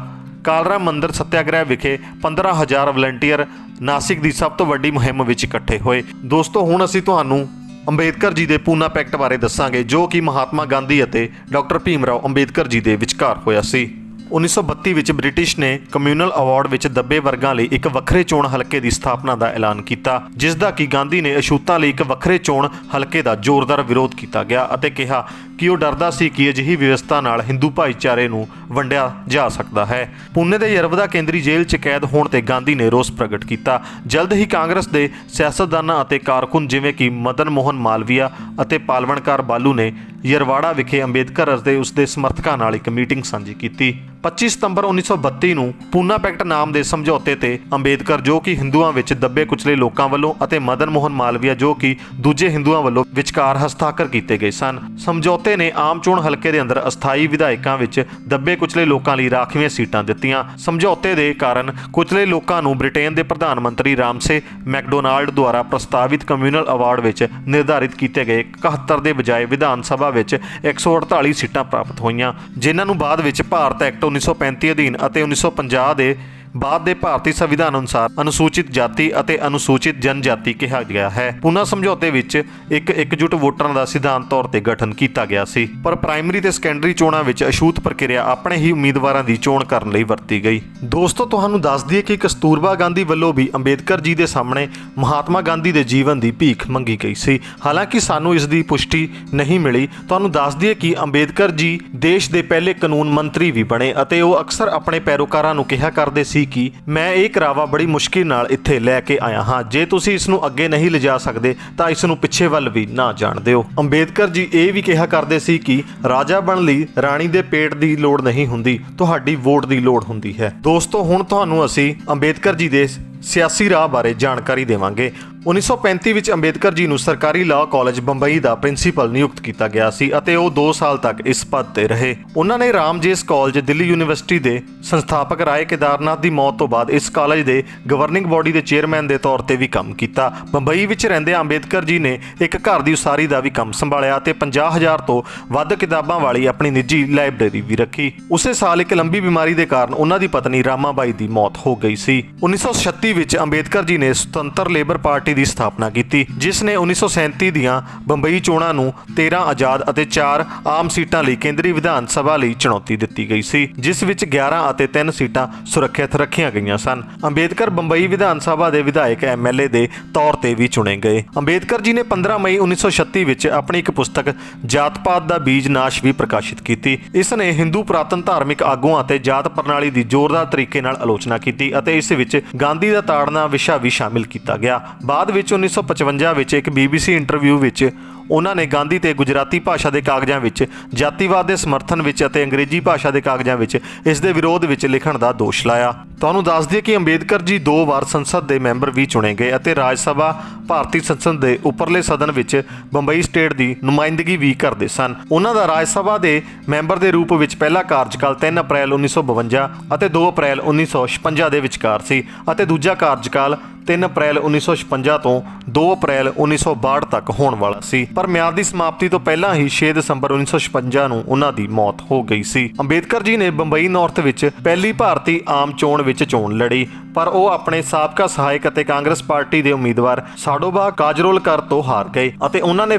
ਕਾਲਰਾਮ ਮੰਦਰ ਸੱਤਿਆਗ੍ਰਹਿ ਵਿਖੇ 15,000 ਵਲੰਟੀਅਰ ਨਾਸਿਕ ਦੀ ਸਭ ਤੋਂ ਵੱਡੀ ਮੁਹਿੰਮ ਵਿੱਚ ਇਕੱਠੇ ਹੋਏ। ਦੋਸਤੋ, ਹੁਣ ਅਸੀਂ ਤੁਹਾਨੂੰ ਅੰਬੇਦਕਰ ਜੀ ਦੇ ਪੂਨਾ ਪੈਕਟ ਬਾਰੇ ਦੱਸਾਂਗੇ, ਜੋ ਕਿ ਮਹਾਤਮਾ ਗਾਂਧੀ ਅਤੇ ਡਾਕਟਰ ਭੀਮ ਰਾਓ ਅੰਬੇਦਕਰ ਜੀ ਦੇ ਵਿਚਕਾਰ ਹੋਇਆ ਸੀ। 1932 ਵਿੱਚ ਬ੍ਰਿਟਿਸ਼ ਨੇ ਕਮਿਊਨਲ ਅਵਾਰਡ ਵਿੱਚ ਦੱਬੇ ਵਰਗਾਂ ਲਈ ਇੱਕ ਵੱਖਰੇ ਚੋਣ ਹਲਕੇ ਦੀ ਸਥਾਪਨਾ ਦਾ ਐਲਾਨ ਕੀਤਾ, ਜਿਸ ਦਾ ਕਿ ਗਾਂਧੀ ਨੇ ਅਛੂਤਾਂ ਲਈ ਇੱਕ ਵੱਖਰੇ ਚੋਣ ਹਲਕੇ ਦਾ ਜ਼ੋਰਦਾਰ ਵਿਰੋਧ ਕੀਤਾ ਗਿਆ ਅਤੇ ਕਿਹਾ ਕਿ ਉਹ ਡਰਦਾ ਸੀ ਕਿ ਅਜਿਹੀ ਵਿਵਸਥਾ ਨਾਲ ਹਿੰਦੂ ਭਾਈਚਾਰੇ ਨੂੰ ਵੰਡਿਆ ਜਾ ਸਕਦਾ ਹੈ। ਪੂਨੇ ਦੇ ਯਰਵਦਾ ਕੇਂਦਰੀ ਜੇਲ੍ਹ 'ਚ ਕੈਦ ਹੋਣ ਤੇ ਗਾਂਧੀ ਨੇ ਰੋਸ ਪ੍ਰਗਟ ਕੀਤਾ। ਜਲਦ ਹੀ ਕਾਂਗਰਸ ਦੇ ਸਿਆਸਤਦਾਨਾਂ ਅਤੇ ਕਾਰਕੁਨ ਜਿਵੇਂ ਕਿ ਮਦਨ ਮੋਹਨ ਮਾਲਵੀਆ ਅਤੇ ਪਾਲਵਣਕਾਰ ਬਾਲੂ ਨੇ ਯਰਵਾੜਾ ਵਿਖੇ ਅੰਬੇਦਕਰ ਅਤੇ ਉਸਦੇ ਸਮਰਥਕਾਂ ਨਾਲ ਇੱਕ ਮੀਟਿੰਗ ਸਾਂਝੀ ਕੀਤੀ। 25 ਸਤੰਬਰ 1932 ਨੂੰ ਪੂਨਾ ਪੈਕਟ ਨਾਮ ਦੇ ਸਮਝੌਤੇ ਤੇ ਅੰਬੇਦਕਰ, ਜੋ ਕਿ ਹਿੰਦੂਆਂ ਵਿੱਚ ਦੱਬੇ ਕੁਚਲੇ ਲੋਕਾਂ ਵੱਲੋਂ, ਅਤੇ ਮਦਨ ਮੋਹਨ ਮਾਲਵੀਆ, ਜੋ ਕਿ ਦੂਜੇ ਹਿੰਦੂਆਂ ਵੱਲੋਂ ਵਿਚਕਾਰ ਹਸਤਾਖਰ ਕੀਤੇ ਗਏ ਸਨ। ਸਮਝੌਤੇ ਨੇ ਆਮ ਚੋਣ ਹਲਕੇ ਦੇ ਅੰਦਰ ਅਸਥਾਈ ਵਿਧਾਇਕਾਂ ਵਿੱਚ ਦੱਬੇ ਕੁਚਲੇ ਲੋਕਾਂ ਲਈ ਰਾਖਵੀਆਂ ਸੀਟਾਂ ਦਿੱਤੀਆਂ। ਸਮਝੌਤੇ ਦੇ ਕਾਰਨ ਕੁਚਲੇ ਲੋਕਾਂ ਨੂੰ ਬ੍ਰਿਟੇਨ ਦੇ ਪ੍ਰਧਾਨ ਮੰਤਰੀ ਰਾਮਸੇ ਮੈਕਡੋਨਾਲਡ ਦੁਆਰਾ ਪ੍ਰਸਤਾਵਿਤ ਕਮਿਊਨਲ ਅਵਾਰਡ ਵਿੱਚ ਨਿਰਧਾਰਿਤ ਕੀਤੇ ਗਏ 71 ਦੇ ਬਜਾਏ ਵਿਧਾਨ ਸਭਾ ਵਿੱਚ 148 ਸੀਟਾਂ ਪ੍ਰਾਪਤ ਹੋਈਆਂ, ਜਿਨ੍ਹਾਂ ਨੂੰ ਬਾਅਦ ਵਿੱਚ ਭਾਰਤ ਐਕਟ 1935 ਅਧੀਨ ਅਤੇ 1950 ਦੇ ਬਾਅਦ ਦੇ ਭਾਰਤੀ ਸੰਵਿਧਾਨ ਅਨੁਸਾਰ ਅਨੁਸੂਚਿਤ ਜਾਤੀ ਅਤੇ ਅਨੁਸੂਚਿਤ ਜਨਜਾਤੀ ਕਿਹਾ ਗਿਆ ਹੈ। ਪੂਨਾ ਸਮਝੌਤੇ ਵਿੱਚ ਇੱਕ ਇਕਜੁੱਟ ਵੋਟਰਾਂ ਦਾ ਸਿਧਾਂਤ ਤੌਰ ਤੇ ਗਠਨ ਕੀਤਾ ਗਿਆ ਸੀ, ਪਰ ਪ੍ਰਾਇਮਰੀ ਤੇ ਸੈਕੰਡਰੀ ਚੋਣਾਂ ਵਿੱਚ ਅਛੂਤ ਪ੍ਰਕਿਰਿਆ ਆਪਣੇ ਹੀ ਉਮੀਦਵਾਰਾਂ ਦੀ ਚੋਣ ਕਰਨ ਲਈ ਵਰਤੀ ਗਈ। ਦੋਸਤੋ, ਤੁਹਾਨੂੰ ਦੱਸ ਦਈਏ ਕਿ ਕਸਤੂਰਬਾ ਗਾਂਧੀ ਵੱਲੋਂ ਵੀ ਅੰਬੇਦਕਰ ਜੀ ਦੇ ਸਾਹਮਣੇ ਮਹਾਤਮਾ ਗਾਂਧੀ ਦੇ ਜੀਵਨ ਦੀ ਭੀਖ ਮੰਗੀ ਗਈ ਸੀ। ਹਾਲਾਂਕਿ ਸਾਨੂੰ ਇਸ ਦੀ ਪੁਸ਼ਟੀ ਨਹੀਂ ਮਿਲੀ। ਤੁਹਾਨੂੰ ਦੱਸ ਦਈਏ ਕਿ ਅੰਬੇਦਕਰ ਜੀ ਦੇਸ਼ ਦੇ ਪਹਿਲੇ ਕਾਨੂੰਨ ਮੰਤਰੀ ਵੀ ਬਣੇ ਅਤੇ ਉਹ ਅਕਸਰ ਆਪਣੇ ਪੈਰੋਕਾਰਾਂ ਨੂੰ ਕਿਹਾ ਕਰਦੇ ਸੀ ਕਿ ਮੈਂ ਇਹ ਕਰਾਵਾ ਬੜੀ ਮੁਸ਼ਕਿਲ ਨਾਲ ਇੱਥੇ ਲੈ ਕੇ ਆਇਆ ਹਾਂ, ਜੇ ਤੁਸੀਂ ਇਸ ਨੂੰ ਅੱਗੇ ਨਹੀਂ ਲਿਜਾ ਸਕਦੇ ਤਾਂ ਇਸ ਨੂੰ ਪਿੱਛੇ ਵੱਲ ਵੀ ਨਾ ਜਾਣ ਦਿਓ। ਅੰਬੇਦਕਰ ਜੀ ਇਹ ਵੀ ਕਿਹਾ ਕਰਦੇ ਸੀ ਕਿ ਰਾਜਾ ਬਣਨ ਲਈ ਰਾਣੀ ਦੇ ਪੇਟ ਦੀ ਲੋੜ ਨਹੀਂ ਹੁੰਦੀ, ਤੁਹਾਡੀ ਵੋਟ ਦੀ ਲੋੜ ਹੁੰਦੀ ਹੈ। ਦੋਸਤੋ, ਹੁਣ ਤੁਹਾਨੂੰ ਅਸੀਂ ਅੰਬੇਦਕਰ ਜੀ ਦੇ ਸਿਆਸੀ ਰਾਹ ਬਾਰੇ ਜਾਣਕਾਰੀ ਦੇਵਾਂਗੇ। 1935 ਵਿੱਚ ਅੰਬੇਦਕਰ ਜੀ ਨੂੰ ਸਰਕਾਰੀ ਲਾਅ ਕਾਲਜ ਬੰਬਈ ਦਾ ਪ੍ਰਿੰਸੀਪਲ ਨਿਯੁਕਤ ਕੀਤਾ ਗਿਆ ਸੀ ਅਤੇ ਉਹ 2 ਸਾਲ ਤੱਕ ਇਸ ਪਦ ਤੇ ਰਹੇ। ਉਹਨਾਂ ਨੇ ਰਾਮਜੇਸ ਕਾਲਜ, ਦਿੱਲੀ ਯੂਨੀਵਰਸਿਟੀ ਦੇ ਸੰਸਥਾਪਕ ਰਾਏ ਕੇਦਾਰਨਾਥ ਦੀ ਮੌਤ ਤੋਂ ਬਾਅਦ ਇਸ ਕਾਲਜ ਦੇ ਗਵਰਨਿੰਗ ਬੋਡੀ ਦੇ ਚੇਅਰਮੈਨ ਦੇ ਤੌਰ ਤੇ ਵੀ ਕੰਮ ਕੀਤਾ। ਬੰਬਈ ਵਿੱਚ ਰਹਿੰਦੇ ਅੰਬੇਦਕਰ ਜੀ ਨੇ ਇੱਕ ਘਰ ਦੀ ਉਸਾਰੀ ਦਾ ਵੀ ਕੰਮ ਸੰਭਾਲਿਆ ਅਤੇ 50,000 ਤੋਂ ਵੱਧ ਕਿਤਾਬਾਂ ਵਾਲੀ ਆਪਣੀ ਨਿੱਜੀ ਲਾਇਬ੍ਰੇਰੀ ਵੀ ਰੱਖੀ। ਉਸੇ ਸਾਲ ਇੱਕ ਲੰਬੀ ਬਿਮਾਰੀ ਦੇ ਕਾਰਨ ਉਹਨਾਂ ਦੀ ਪਤਨੀ ਰਾਮਾਬਾਈ ਦੀ ਮੌਤ ਹੋ ਗਈ ਸੀ। 1936 ਵਿੱਚ ਅੰਬੇਦਕਰ ਜੀ ਨੇ ਸੁਤੰਤਰ ਲੇਬਰ ਪਾਰਟੀ ਦੀ ਸਥਾਪਨਾ ਕੀਤੀ, ਜਿਸ ਨੇ 1937 ਦੀਆਂ ਬੰਬਈ ਚੋਣਾਂ ਨੂੰ 13 ਆਜ਼ਾਦ ਅਤੇ 4 ਆਮ ਸੀਟਾਂ ਲਈ ਕੇਂਦਰੀ ਵਿਧਾਨ ਸਭਾ ਲਈ ਚੁਣੌਤੀ ਦਿੱਤੀ ਗਈ ਸੀ, ਜਿਸ ਵਿੱਚ 11 ਅਤੇ 3 ਸੀਟਾਂ ਸੁਰੱਖਿਅਤ ਰੱਖੀਆਂ ਗਈਆਂ ਸਨ। ਅੰਬੇਦਕਰ ਬੰਬਈ ਵਿਧਾਨ ਸਭਾ ਦੇ ਵਿਧਾਇਕ MLA ਦੇ ਤੌਰ ਤੇ ਵੀ ਚੁਣੇ ਗਏ। ਅੰਬੇਦਕਰ ਜੀ ਨੇ 15 ਮਈ 1936 ਵਿੱਚ ਆਪਣੀ ਇੱਕ ਪੁਸਤਕ ਜਾਤ-ਪਾਤ ਦਾ ਬੀਜ ਨਾਸ਼ ਵੀ ਪ੍ਰਕਾਸ਼ਿਤ ਕੀਤੀ। ਇਸ ਨੇ ਹਿੰਦੂ ਪੁਰਾਤਨ ਧਾਰਮਿਕ ਆਗੂਆਂ ਅਤੇ ਜਾਤ ਪ੍ਰਣਾਲੀ ਦੀ ਜ਼ੋਰਦਾਰ ਤਰੀਕੇ ਨਾਲ ਆਲੋਚਨਾ ਕੀਤੀ ਅਤੇ ਇਸ ਵਿੱਚ ਗਾਂਧੀ ਦਾ ਤਾੜਨਾ ਵਿਸ਼ਾ ਵੀ ਸ਼ਾਮਿਲ ਕੀਤਾ ਗਿਆ। ਬਾਅਦ ਵਿੱਚ 1955 ਵਿੱਚ ਇੱਕ BBC ਇੰਟਰਵਿਊ ਵਿੱਚ ਉਹਨਾਂ ਨੇ ਗਾਂਧੀ ਤੇ ਗੁਜਰਾਤੀ ਭਾਸ਼ਾ ਦੇ ਕਾਗਜ਼ਾਂ ਵਿੱਚ ਜਾਤੀਵਾਦ ਦੇ ਸਮਰਥਨ ਵਿੱਚ ਅਤੇ ਅੰਗਰੇਜ਼ੀ ਭਾਸ਼ਾ ਦੇ ਕਾਗਜ਼ਾਂ ਵਿੱਚ ਇਸ ਦੇ ਵਿਰੋਧ ਵਿੱਚ ਲਿਖਣ ਦਾ ਦੋਸ਼ ਲਾਇਆ। ਤੁਹਾਨੂੰ ਦੱਸ ਦਈਏ ਕਿ ਅੰਬੇਦਕਰ ਜੀ 2 ਵਾਰ ਸੰਸਦ ਦੇ ਮੈਂਬਰ ਵੀ ਚੁਣੇ ਗਏ ਅਤੇ ਰਾਜ ਸਭਾ, ਭਾਰਤੀ ਸੰਸਦ ਦੇ ਉੱਪਰਲੇ ਸਦਨ ਵਿੱਚ ਬੰਬਈ ਸਟੇਟ ਦੀ ਨੁਮਾਇੰਦਗੀ ਵੀ ਕਰਦੇ ਸਨ। ਉਹਨਾਂ ਦਾ ਰਾਜ ਸਭਾ ਦੇ ਮੈਂਬਰ ਦੇ ਰੂਪ ਵਿੱਚ ਪਹਿਲਾ ਕਾਰਜਕਾਲ 3 ਅਪ੍ਰੈਲ 1952 ਅਤੇ 2 ਅਪ੍ਰੈਲ 1956 ਦੇ ਵਿਚਕਾਰ ਸੀ ਅਤੇ ਦੂਜਾ ਕਾਰਜਕਾਲ 3 ਅਪ੍ਰੈਲ 1956 ਤੋਂ 2 ਅਪ੍ਰੈਲ 1962 ਤੱਕ ਹੋਣ ਵਾਲਾ ਸੀ, ਪਰ ਮਿਆਦ ਦੀ ਸਮਾਪਤੀ ਤੋਂ ਪਹਿਲਾਂ ਹੀ 6 ਦਸੰਬਰ 1956 ਨੂੰ ਉਹਨਾਂ ਦੀ ਮੌਤ ਹੋ ਗਈ ਸੀ। ਅੰਬੇਦਕਰ ਜੀ ਨੇ ਬੰਬਈ ਨਾਰਥ ਵਿੱਚ ਪਹਿਲੀ ਭਾਰਤੀ ਆਮ ਚੋਣ ਵਿੱਚ ਚੋਣ ਲੜੀ, ਪਰ ਉਹ ਆਪਣੇ ਸਾਬਕਾ ਸਹਾਇਕ ਅਤੇ ਕਾਂਗਰਸ ਪਾਰਟੀ ਦੇ ਉਮੀਦਵਾਰ ਸਾਡੋਬਾ ਕਾਜਰੋਲਕਰ ਤੋਂ ਹਾਰ ਗਏ ਅਤੇ ਉਹਨਾਂ ਨੇ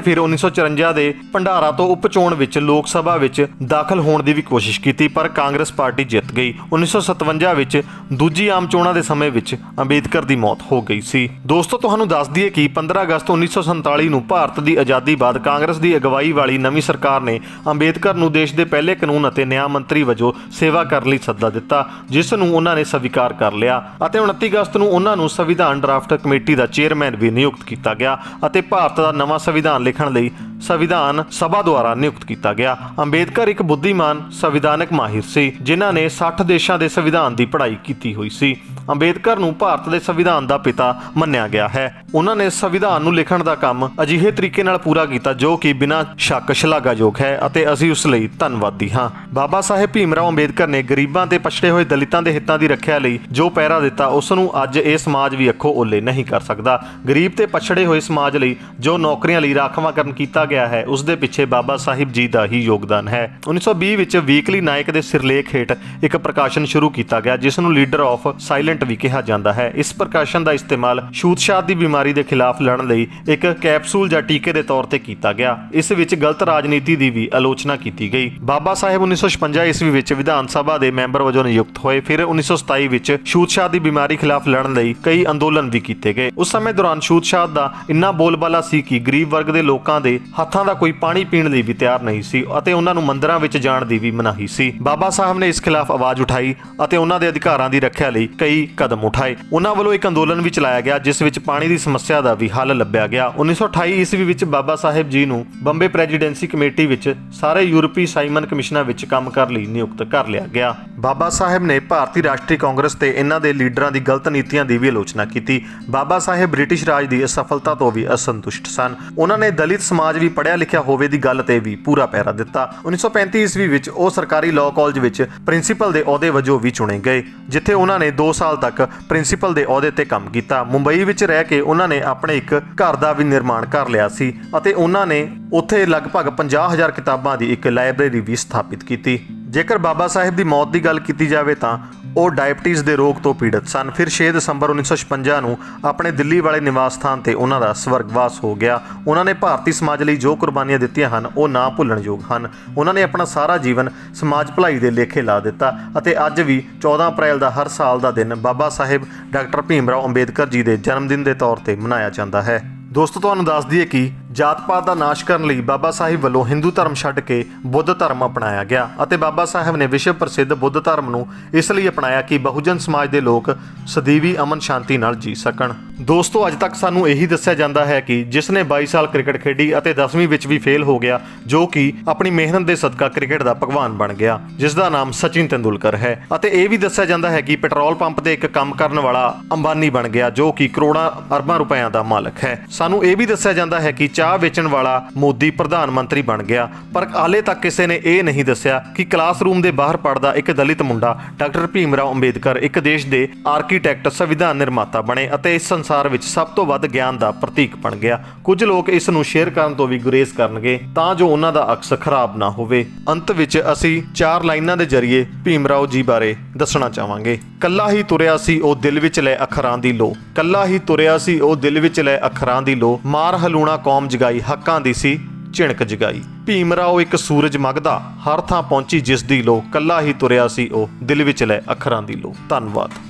ਫਿਰ 1954 ਦੇ ਭੰਡਾਰਾ ਤੋਂ ਉਪ ਚੋਣ ਵਿੱਚ ਲੋਕ ਸਭਾ ਵਿੱਚ ਦਾਖਲ ਹੋਣ ਦੀ ਵੀ ਕੋਸ਼ਿਸ਼ ਕੀਤੀ, ਪਰ ਕਾਂਗਰਸ ਪਾਰਟੀ ਜਿੱਤ ਗਈ। 1957 ਵਿੱਚ ਦੂਜੀ ਆਮ ਚੋਣਾਂ ਦੇ ਸਮੇਂ ਵਿੱਚ ਅੰਬੇਦਕਰ ਦੀ ਮੌਤ ਹੋ ਗਈ ਸੀ। ਦੋਸਤੋ, ਤੁਹਾਨੂੰ ਦੱਸ ਦਈਏ ਕਿ 15 ਅਗਸਤ 1947 ਨੂੰ ਭਾਰਤ ਦੀ ਆਜ਼ਾਦੀ ਬਾਅਦ ਕਾਂਗਰਸ ਦੀ ਅਗਵਾਈ ਵਾਲੀ ਨਵੀਂ ਸਰਕਾਰ ਨੇ ਅੰਬੇਦਕਰ ਨੂੰ ਦੇਸ਼ ਦੇ ਪਹਿਲੇ ਕਾਨੂੰਨ ਅਤੇ ਨਿਆਂ ਮੰਤਰੀ ਵਜੋਂ ਸੇਵਾ ਕਰਨ ਲਈ ਸੱਦਾ ਦਿੱਤਾ, ਜਿਸ ਨੂੰ ਉਹਨਾਂ ਨੇ ਸਵੀਕਾਰ ਕਰ ਲਿਆ ਅਤੇ 29 ਅਗਸਤ ਨੂੰ ਉਹਨਾਂ ਨੂੰ ਸੰਵਿਧਾਨ ਡਰਾਫਟ ਕਮੇਟੀ ਦਾ ਚੇਅਰਮੈਨ ਵੀ ਨਿਯੁਕਤ ਕੀਤਾ ਗਿਆ ਅਤੇ ਭਾਰਤ ਦਾ ਨਵਾਂ ਸੰਵਿਧਾਨ ਲਿਖਣ ਲਈ ਸੰਵਿਧਾਨ ਸਭਾ ਦੁਆਰਾ ਨਿਯੁਕਤ ਕੀਤਾ ਗਿਆ। ਅੰਬੇਦਕਰ ਇੱਕ ਬੁੱਧੀਮਾਨ ਸੰਵਿਧਾਨਕ ਮਾਹਿਰ ਸੀ, ਜਿਨ੍ਹਾਂ ਨੇ 60 ਦੇਸ਼ਾਂ ਦੇ ਸੰਵਿਧਾਨ ਦੀ ਪੜ੍ਹਾਈ ਕੀਤੀ ਹੋਈ ਸੀ। ਅੰਬੇਦਕਰ ਨੂੰ ਭਾਰਤ ਦੇ ਸੰਵਿਧਾਨ ਦਾ ਪਿਤਾ ਮੰਨਿਆ ਗਿਆ ਹੈ। ਉਹਨਾਂ ਨੇ ਸੰਵਿਧਾਨ ਨੂੰ ਲਿਖਣ ਦਾ ਕੰਮ ਅਜਿਹੇ ਤਰੀਕੇ ਨਾਲ ਪੂਰਾ ਕੀਤਾ ਜੋ ਕਿ ਬਿਨਾਂ ਸ਼ੱਕ ਸ਼ਲਾਘਾਯੋਗ ਹੈ ਅਤੇ ਅਸੀਂ ਉਸ ਲਈ ਧੰਨਵਾਦੀ ਹਾਂ। ਬਾਬਾ ਸਾਹਿਬ ਭੀਮ ਰਾਓ ਅੰਬੇਦਕਰ ਨੇ ਗਰੀਬਾਂ ਤੇ ਪਛੜੇ ਹੋਏ ਦਲਿਤਾਂ ਦੇ ਹਿੱਤਾਂ ਦੀ ਰੱਖਿਆ ਲਈ ਜੋ ਪਹਿਰਾ ਦਿੱਤਾ, ਉਸ ਨੂੰ ਅੱਜ ਇਹ ਸਮਾਜ ਵੀ ਅੱਖੋਂ ਓਲੇ ਨਹੀਂ ਕਰ ਸਕਦਾ। ਗਰੀਬ ਤੇ ਪਛੜੇ ਹੋਏ ਸਮਾਜ ਲਈ ਜੋ ਨੌਕਰੀਆਂ ਲਈ ਰਾਖਵਾਂਕਰਨ ਕੀਤਾ ਗਿਆ ਹੈ, ਉਸ ਦੇ ਪਿੱਛੇ ਬਾਬਾ ਸਾਹਿਬ ਜੀ ਦਾ ਹੀ ਯੋਗਦਾਨ ਹੈ। 1920 ਵਿੱਚ ਵੀਕਲੀ ਨਾਇਕ ਦੇ ਸਿਰਲੇਖ ਹੇਠ ਇੱਕ ਪ੍ਰਕਾਸ਼ਨ ਸ਼ੁਰੂ ਕੀਤਾ ਗਿਆ, ਜਿਸ ਨੂੰ ਲੀਡਰ ਆਫ ਸਾਇਲੈਂਟ ਵੀ ਕਿਹਾ ਜਾਂਦਾ ਹੈ। ਇਸ ਪ੍ਰਕਾਸ਼ਨ ਦਾ ਇਸਤੇਮਾਲ ਛੂਤਛਾਤ ਦੀ ਬਿਮਾਰੀ ਦੇ ਖਿਲਾਫ ਲੜਨ ਲਈ ਇੱਕ ਕੈਪਸੂਲ ਜਾਂ ਟੀਕੇ ਦੇ ਤੌਰ ਤੇ ਕੀਤਾ ਗਿਆ। ਇਸ ਵਿੱਚ ਗਲਤ ਰਾਜਨੀਤੀ ਦੀ ਵੀ ਆਲੋਚਨਾ ਕੀਤੀ ਗਈ। ਬਾਬਾ ਸਾਹਿਬ 1956 ਈਸਵੀ ਵਿੱਚ ਵਿਧਾਨ ਸਭਾ ਦੇ ਮੈਂਬਰ ਵਜੋਂ ਨਿਯੁਕਤ ਹੋਏ। ਫਿਰ 1927 ਵਿੱਚ ਛੂਤਛਾਤ ਦੀ ਬਿਮਾਰੀ ਖਿਲਾਫ ਲੜਨ ਲਈ ਕਈ ਅੰਦੋਲਨ ਵੀ ਕੀਤੇ ਗਏ। ਉਸ ਸਮੇਂ ਦੌਰਾਨ ਛੂਤਛਾਤ ਦਾ ਇੰਨਾ ਬੋਲਬਾਲਾ ਸੀ ਕਿ ਗਰੀਬ ਵਰਗ ਦੇ ਲੋਕਾਂ ਦੇ ਹੱਥਾਂ ਦਾ ਕੋਈ ਪਾਣੀ ਪੀਣ ਲਈ ਵੀ ਤਿਆਰ ਨਹੀਂ ਸੀ ਅਤੇ ਉਹਨਾਂ ਨੂੰ ਮੰਦਿਰਾਂ ਵਿੱਚ ਜਾਣ ਦੀ ਵੀ ਮਨਾਹੀ ਸੀ। ਬਾਬਾ ਸਾਹਿਬ ਨੇ ਇਸ ਖਿਲਾਫ ਆਵਾਜ਼ ਉਠਾਈ ਅਤੇ ਉਹਨਾਂ ਦੇ ਅਧਿਕਾਰਾਂ ਦੀ ਰੱਖਿਆ ਲਈ ਕਈ ਕਦਮ ਉਠਾਏ। ਉਹਨਾਂ ਵੱਲੋਂ ਇੱਕ ਅੰਦੋਲਨ ਵੀ ਚਲਾਇਆ ਗਿਆ, ਜਿਸ ਵਿੱਚ ਪਾਣੀ ਦੀ ਸਮੱਸਿਆ ਦਾ ਵੀ ਹੱਲ ਲੱਭਿਆ ਗਿਆ। 1928 ਈਸਵੀ ਵਿੱਚ ਬਾਬਾ ਸਾਹਿਬ ਜੀ ਨੂੰ ਬੰਬੇ ਪ੍ਰੈਜ਼ੀਡੈਂਸੀ ਕਮੇਟੀ ਵਿੱਚ ਸਾਰੇ ਯੂਰਪੀ ਸਾਈਮਨ ਕਮਿਸ਼ਨਾਂ ਵਿੱਚ ਕੰਮ ਕਰਨ ਲਈ ਨਿਯੁਕਤ ਕਰ ਲਿਆ ਗਿਆ। ਬਾਬਾ ਸਾਹਿਬ ਨੇ ਭਾਰਤੀ ਰਾਸ਼ਟਰੀ ਕਾਂਗਰਸ ਤੇ ਇਹਨਾਂ ਦੇ ਲੀਡਰਾਂ ਦੀ ਗਲਤ ਨੀਤੀਆਂ ਦੀ ਵੀ ਆਲੋਚਨਾ ਕੀਤੀ। ਬਾਬਾ ਸਾਹਿਬ ਬ੍ਰਿਟਿਸ਼ ਰਾਜ ਦੀ ਅਸਫਲਤਾ ਤੋਂ ਵੀ ਅਸੰਤੁਸ਼ਟ ਸਨ। ਉਹਨਾਂ ਨੇ ਦਲਿਤ ਸਮਾਜ ਵੀ ਪੜ੍ਹਿਆ ਲਿਖਿਆ ਹੋਵੇ ਦੀ ਗੱਲ ਤੇ ਵੀ ਪੂਰਾ ਪਹਿਰਾ ਦਿੱਤਾ। 1935 ਈਸਵੀ ਵਿੱਚ ਉਹ ਸਰਕਾਰੀ ਲਾਅ ਕਾਲਜ ਵਿੱਚ ਪ੍ਰਿੰਸੀਪਲ ਦੇ ਅਹੁਦੇ ਵਜੋਂ ਵੀ ਚੁਣੇ ਗਏ, ਜਿੱਥੇ ਉਹਨਾਂ ਨੇ 2 ਸਾਲ ਤੱਕ ਪ੍ਰਿੰਸੀਪਲ ਦੇ ਅਹੁਦੇ ਤੇ ਕੰਮ ਕੀਤਾ। ਮੁੰਬਈ ਵਿੱਚ ਰਹਿ ਕੇ ਉਹਨਾਂ ਨੇ ਆਪਣੇ ਇੱਕ ਘਰ ਦਾ ਵੀ ਨਿਰਮਾਣ ਕਰ ਲਿਆ ਸੀ ਅਤੇ ਉਹਨਾਂ ਨੇ ਉੱਥੇ ਲਗਭਗ 50,000 ਕਿਤਾਬਾਂ ਦੀ ਇੱਕ ਲਾਇਬ੍ਰੇਰੀ ਵੀ ਸਥਾਪਿਤ ਕੀਤੀ। ਜੇਕਰ ਬਾਬਾ ਸਾਹਿਬ ਦੀ ਮੌਤ ਦੀ ਗੱਲ ਕੀਤੀ ਜਾਵੇ ਤਾਂ ਉਹ ਡਾਇਬਟੀਜ਼ ਦੇ ਰੋਗ ਤੋਂ ਪੀੜਤ ਸਨ। ਫਿਰ 6 ਦਸੰਬਰ 1956 ਨੂੰ ਆਪਣੇ ਦਿੱਲੀ ਵਾਲੇ ਨਿਵਾਸ ਸਥਾਨ ਤੇ ਉਹਨਾਂ ਦਾ ਸਵਰਗਵਾਸ ਹੋ ਗਿਆ। ਉਹਨਾਂ ਨੇ ਭਾਰਤੀ ਸਮਾਜ ਲਈ ਜੋ ਕੁਰਬਾਨੀਆਂ ਦਿੱਤੀਆਂ ਹਨ ਉਹ ਨਾ ਭੁੱਲਣਯੋਗ ਹਨ। ਉਹਨਾਂ ਨੇ ਆਪਣਾ ਸਾਰਾ ਜੀਵਨ ਸਮਾਜ ਭਲਾਈ ਦੇ ਲੇਖੇ ਲਾ ਦਿੱਤਾ ਅਤੇ ਅੱਜ ਵੀ 14 ਅਪ੍ਰੈਲ ਦਾ ਹਰ ਸਾਲ ਦਾ ਦਿਨ ਬਾਬਾ ਸਾਹਿਬ ਡਾਕਟਰ ਭੀਮ ਰਾਓ ਅੰਬੇਦਕਰ ਜੀ ਦੇ ਜਨਮ ਦਿਨ ਦੇ ਤੌਰ ਤੇ ਮਨਾਇਆ ਜਾਂਦਾ ਹੈ। ਦੋਸਤੋ, ਤੁਹਾਨੂੰ ਦੱਸ ਦਈਏ ਕਿ ਜਾਤ ਪਾਤ ਦਾ ਨਾਸ਼ ਕਰਨ ਲਈ ਬਾਬਾ ਸਾਹਿਬ ਵੱਲੋਂ ਹਿੰਦੂ ਧਰਮ ਛੱਡ ਕੇ ਬੁੱਧ ਧਰਮ ਅਪਣਾਇਆ ਗਿਆ ਅਤੇ ਬਾਬਾ ਸਾਹਿਬ ਨੇ ਵਿਸ਼ਵ ਪ੍ਰਸਿੱਧ ਬੁੱਧ ਧਰਮ ਨੂੰ ਇਸ ਲਈ ਅਪਣਾਇਆ ਕਿ ਬਹੁਜਨ ਸਮਾਜ ਦੇ ਲੋਕ ਸਦੀਵੀ ਅਮਨ ਸ਼ਾਂਤੀ ਨਾਲ ਜੀ ਸਕਣ। ਦੋਸਤੋ, ਅੱਜ ਤੱਕ ਸਾਨੂੰ ਇਹੀ ਦੱਸਿਆ ਜਾਂਦਾ ਹੈ ਕਿ ਜਿਸ ਨੇ 22 ਸਾਲ ਕ੍ਰਿਕਟ ਖੇਡੀ ਅਤੇ 10ਵੀਂ ਵਿੱਚ ਵੀ ਫੇਲ ਹੋ ਗਿਆ, ਜੋ ਕਿ ਆਪਣੀ ਮਿਹਨਤ ਦੇ ਸਦਕਾ ਕ੍ਰਿਕਟ ਦਾ ਭਗਵਾਨ ਬਣ ਗਿਆ, ਜਿਸ ਦਾ ਨਾਮ ਸਚਿਨ ਤੇਂਦੁਲਕਰ ਹੈ। ਅਤੇ ਇਹ ਵੀ ਦੱਸਿਆ ਜਾਂਦਾ ਹੈ ਕਿ ਪੈਟਰੋਲ ਪੰਪ ਤੇ ਇੱਕ ਕੰਮ ਕਰਨ ਵਾਲਾ ਅੰਬਾਨੀ ਬਣ ਗਿਆ, ਜੋ ਕਿ ਕਰੋੜਾਂ ਅਰਬਾਂ ਰੁਪਇਆਂ ਦਾ ਮਾਲਕ ਹੈ। ਸਾਨੂੰ ਇਹ ਵੀ ਦੱਸਿਆ ਜਾਂਦਾ ਹੈ ਕਿ ਚਾਹ ਵੇਚਣ ਵਾਲਾ ਮੋਦੀ ਪ੍ਰਧਾਨ ਮੰਤਰੀ ਬਣ ਗਿਆ, ਪਰ ਹਾਲੇ ਤੱਕ ਕਿਸੇ ਨੇ ਇਹ ਨਹੀਂ ਦੱਸਿਆ ਕਿ ਕਲਾਸਰੂਮ ਦੇ ਬਾਹਰ ਪੜਦਾ ਇੱਕ ਦਲਿਤ ਮੁੰਡਾ ਡਾਕਟਰ ਭੀਮ ਰਾਓ ਅੰਬੇਦਕਰ ਇੱਕ ਦੇਸ਼ ਦੇ ਆਰਕੀਟੈਕਟ, ਸੰਵਿਧਾਨ ਨਿਰਮਾਤਾ ਬਣੇ ਅਤੇ ਇਸ ਸੰਸਾਰ ਵਿੱਚ ਸਭ ਤੋਂ ਵੱਧ ਗਿਆਨ ਦਾ ਪ੍ਰਤੀਕ ਬਣ ਗਿਆ। ਕੁਝ ਲੋਕ ਇਸ ਨੂੰ ਸ਼ੇਅਰ ਕਰਨ ਤੋਂ ਵੀ ਗੁਰੇਜ਼ ਕਰਨਗੇ ਤਾਂ ਜੋ ਉਹਨਾਂ ਦਾ ਅਕਸ ਖਰਾਬ ਨਾ ਹੋਵੇ। ਅੰਤ ਵਿੱਚ ਅਸੀਂ 4 ਲਾਈਨਾਂ ਦੇ ਜ਼ਰੀਏ ਭੀਮ ਰਾਓ ਜੀ ਬਾਰੇ ਦੱਸਣਾ ਚਾਹਾਂਗੇ। ਕੱਲਾ ਹੀ ਤੁਰਿਆ ਸੀ ਉਹ ਦਿਲ ਵਿੱਚ ਲੈ ਅੱਖਰਾਂ ਦੀ ਲੋ, ਕੱਲਾ ਹੀ ਤੁਰਿਆ ਸੀ ਉਹ ਦਿਲ ਵਿੱਚ ਲੈ ਅੱਖਰਾਂ ਦੀ ਲੋ, ਮਾਰ ਹਲੂਣਾ ਕੌਮ ਜਗਾਈ, ਹੱਕਾਂ ਦੀ ਸੀ ਝਿਣਕ ਜਗਾਈ। ਭੀਮ ਰਾਓ ਇੱਕ ਸੂਰਜ ਮਗਦਾ, ਹਰ ਥਾਂ ਪਹੁੰਚੀ ਜਿਸ ਦੀ ਲੋ, ਕੱਲਾ ਹੀ ਤੁਰਿਆ ਸੀ ਉਹ ਦਿਲ ਵਿੱਚ ਲੈ ਅੱਖਰਾਂ ਦੀ ਲੋ। ਧੰਨਵਾਦ।